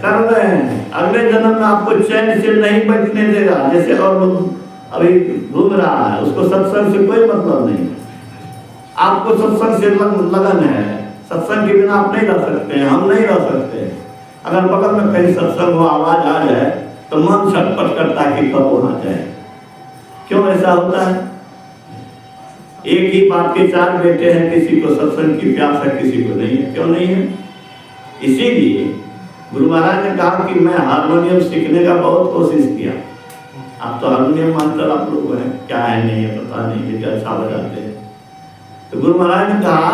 कर रहे हैं, अगले जन्म में आपको चैन से नहीं बैठने देगा। जैसे और लोग अभी घूम रहा है, उसको सत्संग से कोई मतलब नहीं है। आपको सत्संग से लगन है, सत्संग के बिना आप नहीं रह सकते हैं, हम नहीं रह सकते। अगर बगल में कहीं सत्संग हो, आवाज आ जाए तो मन छटपट करता है कि कब वहां जाए। क्यों ऐसा होता है? एक ही बाप के 4 बेटे हैं, किसी को सत्संग की प्यास है, किसी को नहीं है। क्यों नहीं है? इसीलिए गुरु महाराज ने कहा कि मैं हारमोनियम सीखने का बहुत कोशिश किया। आप तो हारमोनियम मास्टर आप लोग हैं, क्या है नहीं है पता नहीं, लेकिन अच्छा बजाते हैं। तो गुरु महाराज ने कहा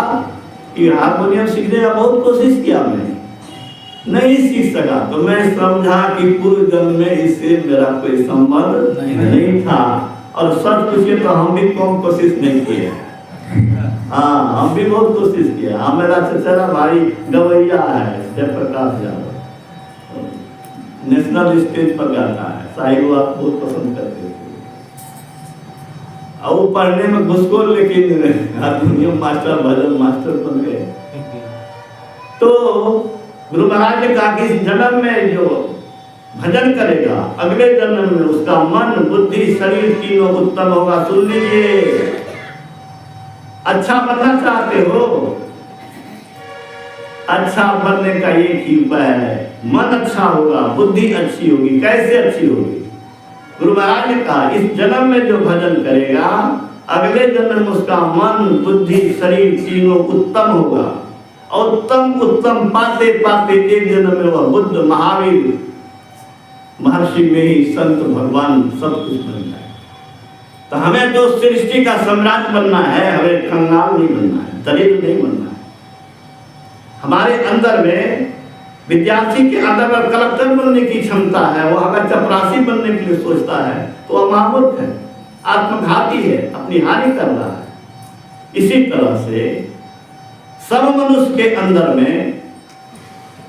कि हारमोनियम सीखने का बहुत कोशिश किया, मैं नहीं सीख सका। तो मैं समझा कि पूर्व जन्म में इससे मेरा कोई संबंध नहीं था। और सच पूछिए तो हम भी कम कोशिश नहीं किए। हाँ, हम भी बहुत कोशिश किया। हाँ, मेरा चचेरा भाई गवैया है, जयप्रकाश यादव, नेशनल स्टेज पर गाता है, साहिब आप बहुत पसंद करते थे। और वो पढ़ने में घुसखोर, लेकिन हारमोनियम मास्टर, भजन मास्टर बन गए। तो गुरु महाराज ने कहा कि इस जन्म में जो भजन करेगा, अगले जन्म में उसका मन, बुद्धि, शरीर तीनों उत्तम होगा। सुन लीजिए, अच्छा बनना चाहते हो, अच्छा बनने का एक ही उपाय है, मन अच्छा होगा, बुद्धि अच्छी होगी। कैसे अच्छी होगी? गुरु महाराज ने कहा इस जन्म में जो भजन करेगा, अगले जन्म में उसका मन, बुद्धि, शरीर तीनों उत्तम होगा। और उत्तम पाते पाते एक जन्म में वह बुद्ध, महावीर, महर्षि में ही संत, भगवान सब कुछ बन जाए। तो हमें तो सृष्टि का सम्राट बनना है, हमें कंगाल नहीं बनना है, दरिद्र नहीं बनना है। हमारे अंदर में, विद्यार्थी के अंदर में कलेक्टर बनने की क्षमता है। वो अगर चपरासी बनने के लिए सोचता है तो वह महामूर्ख है, आत्मघाती है, अपनी हानि कर रहा है। इसी तरह से सब मनुष्य के अंदर में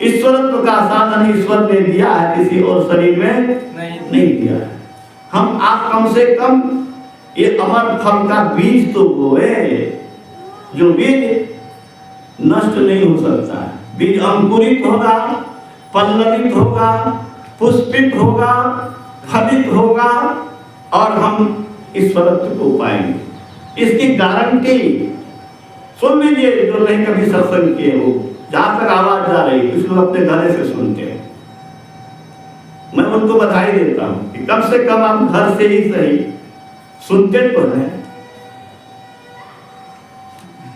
ईश्वरत्व का साधन ईश्वर ने दिया है, किसी और शरीर में नहीं दिया है। हम आप कम से कम ये अमर फल का बीज तो बोए, जो बीज नष्ट नहीं हो सकता है। बीज अंकुरित होगा, पल्लवित होगा, पुष्पित होगा, फलित होगा और हम ईश्वरत्व को पाएंगे। इसकी गारंटी सुन लीजिए, जो नहीं कभी सत्संग किए हो, जहां तक आवाज जा रही, कुछ लोग अपने घर से सुनते हैं, मैं उनको बधाई देता हूं कि कम से कम आप घर से ही सही सुनते तो हैं।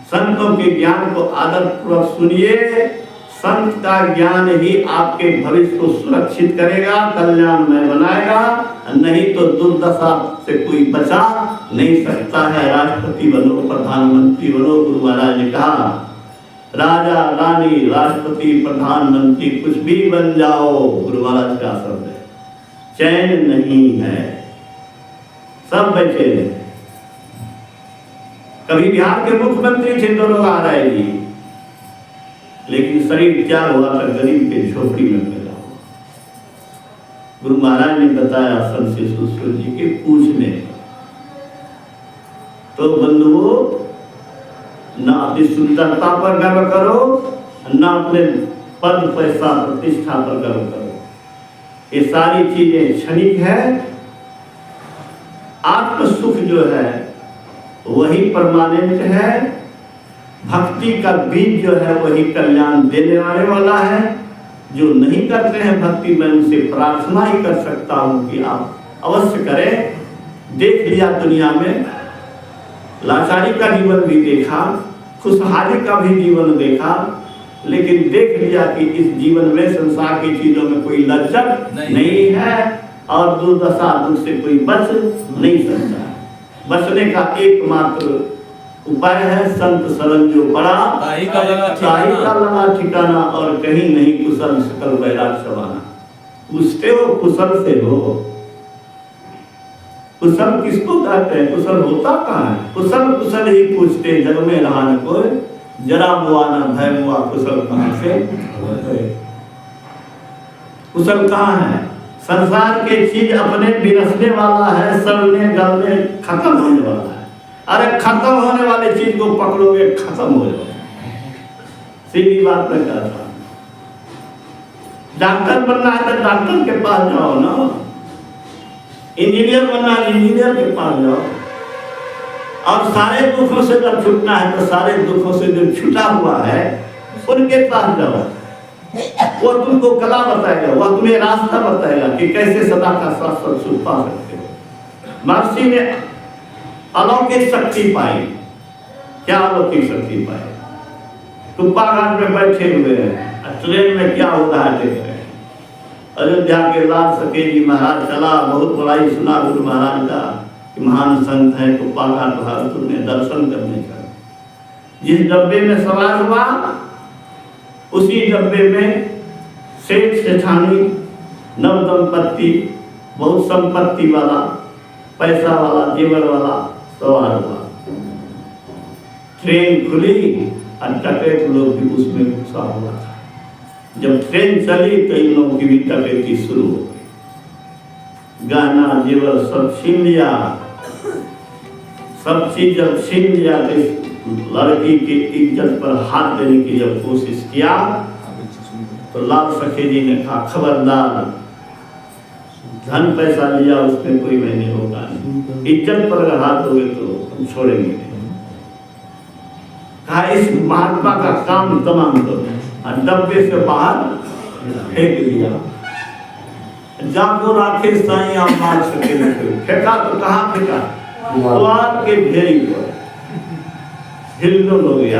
संतों के ज्ञान को आदर पूर्वक सुनिए। संत का ज्ञान ही आपके भविष्य को सुरक्षित करेगा, कल्याणमय बनाएगा। नहीं तो दुर्दशा से कोई बचा नहीं सकता है। राष्ट्रपति बनो, प्रधानमंत्री बनो, गुरु महाराज ने कहा राजा, रानी, राष्ट्रपति, प्रधानमंत्री कुछ भी बन जाओ, गुरु महाराज का शब्द है, चैन नहीं है। सब बैठे हैं। कभी बिहार के मुख्यमंत्री थे, 2 लोग आ रहे जी, लेकिन शरीर क्या हुआ था, गरीब के झोपड़ी में पैदा हुआ। गुरु महाराज ने बताया संत शिशुश्वर जी के पूछने पर। तो बंधुओं, ना अपनी सुंदरता पर गर्व करो, ना अपने पद, पैसा, प्रतिष्ठा पर गर्व करो। ये सारी चीजें क्षणिक है। आत्म सुख जो है वही परमानेंट है। भक्ति का बीज जो है वही कल्याण देने आने वाला है। जो नहीं करते हैं भक्ति, मैं उनसे प्रार्थना ही कर सकता हूं कि आप अवश्य करें। देख लिया दुनिया में, लाचारी का जीवन भी देखा, खुशहाली का भी जीवन देखा, लेकिन देख लिया कि इस जीवन में संसार की चीजों में कोई लज्जत नहीं है और दुर्दशा दुख से कोई बच नहीं सकता। बचने का एकमात्र उपाय है संत शरण जो पड़ा, ताही का लगा ठिकाना, और कहीं नहीं कुशल सकल वैराग समाना। पूछते हो कुशल से हो, कुशल किसको कहते हैं? कुशल होता कहाँ है? कुशल कुशल ही पूछते, जग में रहा न कोई, जरा मुआ न भय मुआ, कुशल कहाँ से? कुशल कहाँ है? संसार के चीज अपने बिरसने वाला है, सड़ने गलने खत्म होने वाला है। अरे खत्म होने वाले चीज को पकड़ोगे, खत्म हो जाओगे। सीधी बात मैं कहता हूं। डॉक्टर बनना है तो डॉक्टर के पास जाओ ना, इंजीनियर बनना है इंजीनियर के पास जाओ। और सारे दुखों से जब छूटना है तो सारे दुखों से जो छूटा हुआ है उनके पास जाओ। वो तुमको कला बताएगा, वो तुम्हें रास्ता बताएगा कि कैसे सदा का शाश्वत सुख पा सकते हो। महर्षि ने अलौकिक शक्ति पाई। क्या अलौकिक शक्ति पाई? कुप्पा घाट में बैठे हुए हैं, ट्रेन में क्या हो रहा है देख रहे हैं। अयोध्या के लाल सकेजी महाराज चला, बहुत बड़ाई सुना गुरु महाराज का कि महान संत है कुप्पा घाट बहादुर में दर्शन करने का। जिस डब्बे में सवार हुआ उसी डब्बे में सेठ सेठानी नव दंपत्ति, बहुत संपत्ति वाला, पैसा वाला, जेवर वाला सवार हुआ। ट्रेन खुली और डकैत लोग भी उसमें घुसा हुआ था। जब ट्रेन चली तो इन लोगों की भी डकैती शुरू हो गई। गहना जेवर सब छीन लिया। सब चीज जब छीन लिया तो लड़की की इज्जत पर हाथ देने की जब कोशिश किया तो लाल सखेजी ने कहा खबरदार, धन पैसा लिया उसमें कोई मैं नहीं होगा, इज्जत पर अगर हाथ दोगे तो हम छोड़ेंगे नहीं। कहा इस महात्मा का काम तमाम करो। और डब्बे से बाहर फेंक दिया। जाको राखे साईं आप मार सके नहीं। फेंका तो कहाँ फेंका? द्वार के ढेरी पर। हिलडोल हो गया।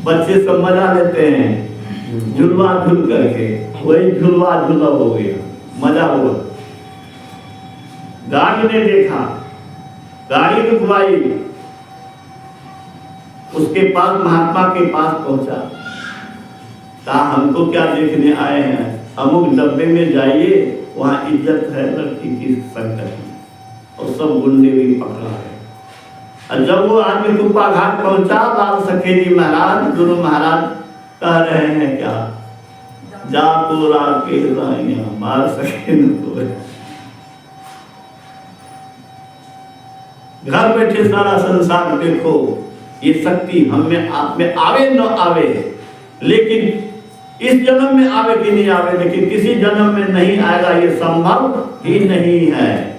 बच्चे सब मजा लेते हैं झुलवा झूल करके, वही झुलवा झूला हो गया, मजा हुआ। गाड़ी ने देखा, गाड़ी रुकवाई, उसके पास महात्मा के पास पहुंचा। कहा हमको क्या देखने आए हैं, अमुक डब्बे में जाइए, वहां इज्जत है लड़की की संकट में। और सब गुंडे भी पकड़ा है। और जब वो आदमी कुप्पा घाट पहुंचा, लाल सखेजी महाराज गुरु महाराज कह रहे हैं क्या, जाको राके राइया मार सके न कोई। घर बैठे सारा संसार देखो, ये शक्ति हम में आप में आवे न आवे, लेकिन इस जन्म में आवे कि नहीं आवे, लेकिन किसी जन्म में नहीं आएगा, ये संभव ही नहीं है।